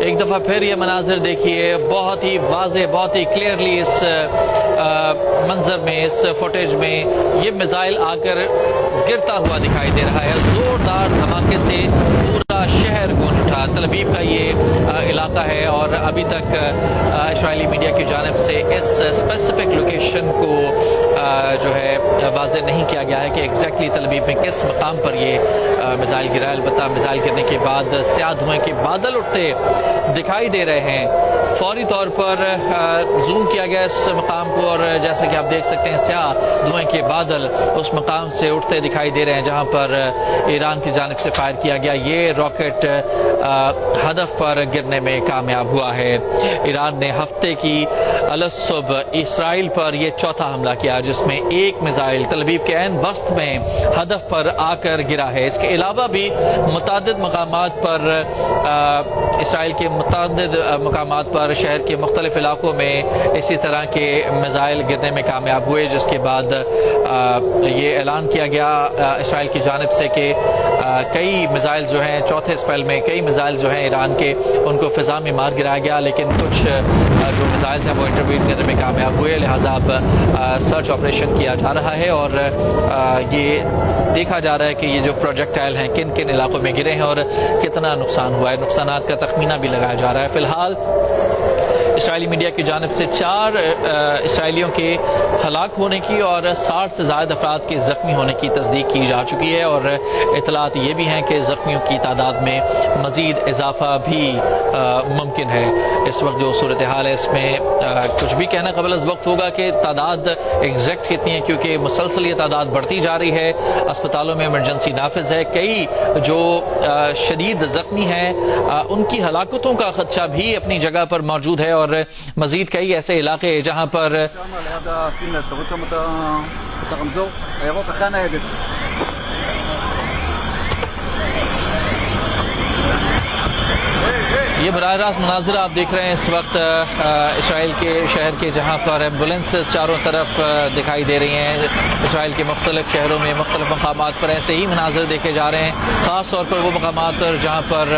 ایک دفعہ پھر یہ مناظر دیکھیے، بہت ہی واضح، بہت ہی کلیئرلی اس منظر میں، اس فوٹیج میں یہ میزائل آ کر گرتا ہوا دکھائی دے رہا ہے۔ زوردار دھماکے سے پورا شہر گونج اٹھا۔ تل ابیب کا یہ علاقہ ہے اور ابھی تک اسرائیلی میڈیا کی جانب سے اس اسپیسیفک لوکیشن کو جو ہے واضح نہیں کیا گیا ہے کہ ایگزیکٹلی تل ابیب میں کس مقام پر یہ میزائل گرا ہے۔ البتہ میزائل گرنے کے بعد سیاہ دھوئیں کے بادل اٹھتے دکھائی دے رہے ہیں۔ فوری طور پر زوم کیا گیا اس مقام کو اور جیسا کہ آپ دیکھ سکتے ہیں سیاہ دھوئیں کے بادل اس مقام سے اٹھتے دکھائی دے رہے ہیں جہاں پر ایران کی جانب سے فائر کیا گیا یہ راکٹ ہدف پر گرنے میں کامیاب ہوا ہے۔ ایران نے ہفتے کی الصبح اسرائیل پر یہ چوتھا حملہ کیا جس میں ایک میزائل تل ابیب کے عین وسط میں ہدف پر آ کر گرا ہے۔ اس کے علاوہ بھی متعدد مقامات پر اسرائیل کے متعدد مقامات پر شہر کے مختلف علاقوں میں اسی طرح کے میزائل گرنے میں کامیاب ہوئے، جس کے بعد یہ اعلان کیا گیا اسرائیل کی جانب سے کہ کئی میزائل جو ہیں چوتھے اسپیل میں کئی میزائل جو ہیں ایران کے ان کو فضا میں مار گرایا گیا، لیکن کچھ جو میزائل ہیں وہ انٹرویٹ کرنے میں کامیاب ہوئے، لہٰذا اب سرچ آپریشن کیا جا رہا ہے اور یہ دیکھا جا رہا ہے کہ یہ جو پروجیکٹائل ہیں کن کن علاقوں میں گرے ہیں اور کتنا نقصان ہوا ہے۔ نقصانات کا تخمینہ بھی لگایا جا رہا ہے۔ فی الحال اسرائیلی میڈیا کی جانب سے 4 اسرائیلیوں کے ہلاک ہونے کی اور 60 سے زائد افراد کے زخمی ہونے کی تصدیق کی جا چکی ہے اور اطلاعات یہ بھی ہیں کہ زخمیوں کی تعداد میں مزید اضافہ بھی ممکن ہے۔ اس وقت جو صورتحال ہے اس میں کچھ بھی کہنا قبل از وقت ہوگا کہ تعداد ایگزیکٹ کتنی ہے، کیونکہ مسلسل یہ تعداد بڑھتی جا رہی ہے۔ اسپتالوں میں ایمرجنسی نافذ ہے، کئی جو شدید زخمی ہیں ان کی ہلاکتوں کا خدشہ بھی اپنی جگہ پر موجود ہے اور مزید کئی ایسے علاقے جہاں پر یہ براہ راست مناظر آپ دیکھ رہے ہیں اس وقت اسرائیل کے شہر کے جہاں پر ایمبولینسز چاروں طرف دکھائی دے رہی ہیں۔ اسرائیل کے مختلف شہروں میں مختلف مقامات پر ایسے ہی مناظر دیکھے جا رہے ہیں، خاص طور پر وہ مقامات جہاں پر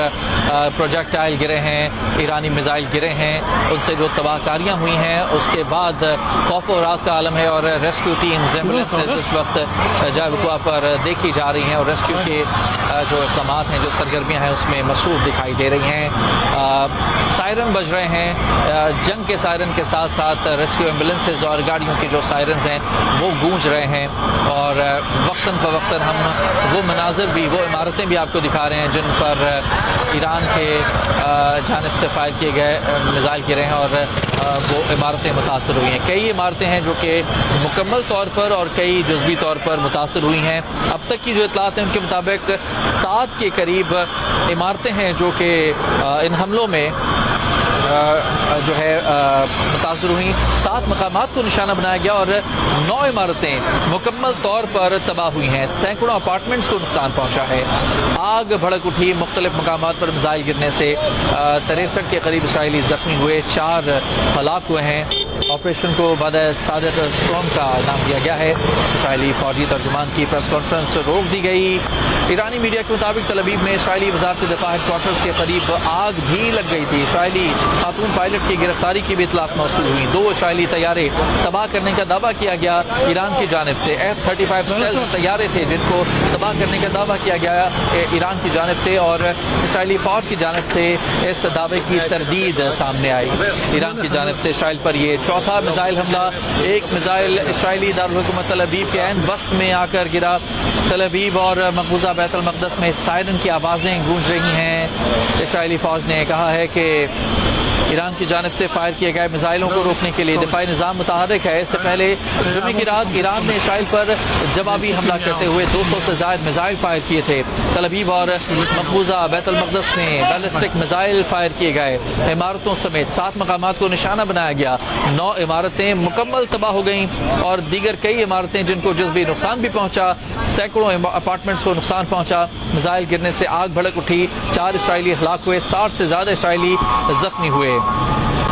پروجیکٹائل گرے ہیں، ایرانی میزائل گرے ہیں، ان سے جو تباہ کاریاں ہوئی ہیں اس کے بعد خوف و ہراس کا عالم ہے اور ریسکیو ٹیمز ایمبولینسز اس وقت جا رکوع پر دیکھی جا رہی ہیں اور ریسکیو کے جو اقدامات ہیں جو سرگرمیاں ہیں اس میں مصروف دکھائی دے رہی ہیں۔ سائرن بج رہے ہیں، جنگ کے سائرن کے ساتھ ساتھ ریسکیو ایمبولینسز اور گاڑیوں کے جو سائرنز ہیں وہ گونج رہے ہیں اور وقتاً فوقتاً ہم وہ مناظر بھی وہ عمارتیں بھی آپ کو دکھا رہے ہیں جن پر ایران کے جانب سے فائر کیے گئے میزائل گرے ہیں اور وہ عمارتیں متاثر ہوئی ہیں۔ کئی عمارتیں ہیں جو کہ مکمل طور پر اور کئی جزوی طور پر متاثر ہوئی ہیں۔ اب تک کی جو اطلاعات ہیں ان کے مطابق 7 کے قریب عمارتیں ہیں جو کہ ان حملوں میں جو ہے متاثر ہوئی۔ 7 مقامات کو نشانہ بنایا گیا اور 9 عمارتیں مکمل طور پر تباہ ہوئی ہیں۔ سینکڑوں اپارٹمنٹس کو نقصان پہنچا ہے۔ آگ بھڑک اٹھی، مختلف مقامات پر میزائل گرنے سے 63 کے قریب اسرائیلی زخمی ہوئے، 4 ہلاک ہوئے ہیں۔ آپریشن کو بعد صادق سٹورم کا نام دیا گیا ہے۔ اسرائیلی فوجی ترجمان کی پریس کانفرنس روک دی گئی۔ ایرانی میڈیا کے مطابق تل ابیب میں اسرائیلی وزارت دفاع ہیڈ کوارٹرز کے قریب آگ بھی لگ گئی تھی۔ اسرائیلی خاتون پائلٹ کی گرفتاری کی بھی اطلاعات موصول ہوئی۔ 2 اسرائیلی طیارے تباہ کرنے کا دعویٰ کیا گیا ایران کی جانب سے۔ F-35 اسٹیلتھ طیارے تھے جن کو تباہ کرنے کا دعویٰ کیا گیا ایران کی جانب سے اور اسرائیلی فوج کی جانب سے اس دعوے کی تردید سامنے آئی۔ ایران کی جانب سے اسرائیل پر یہ چوتھا میزائل حملہ، ایک میزائل اسرائیلی دارالحکومت تل ابیب کے عین وسط میں آ کر گرا۔ تل ابیب اور مقبوضہ بیت المقدس میں سائرن کی آوازیں گونج رہی ہیں۔ اسرائیلی فوج نے کہا ہے کہ ایران کی جانب سے فائر کیے گئے میزائلوں کو روکنے کے لیے دفاعی نظام متحرک ہے۔ اس سے پہلے جمعے کی رات ایران نے اسرائیل پر جوابی حملہ کرتے ہوئے 200 سے زائد میزائل فائر کیے تھے۔ تل ابیب اور مقبوضہ بیت المقدس میں بیلسٹک میزائل فائر کیے گئے۔ عمارتوں سمیت 7 مقامات کو نشانہ بنایا گیا۔ 9 عمارتیں مکمل تباہ ہو گئیں اور دیگر کئی عمارتیں جن کو جزوی نقصان بھی پہنچا، سینکڑوں اپارٹمنٹس کو نقصان پہنچا۔ میزائل گرنے سے آگ بھڑک اٹھی، 4 اسرائیلی ہلاک ہوئے، 60 سے زیادہ اسرائیلی زخمی ہوئے۔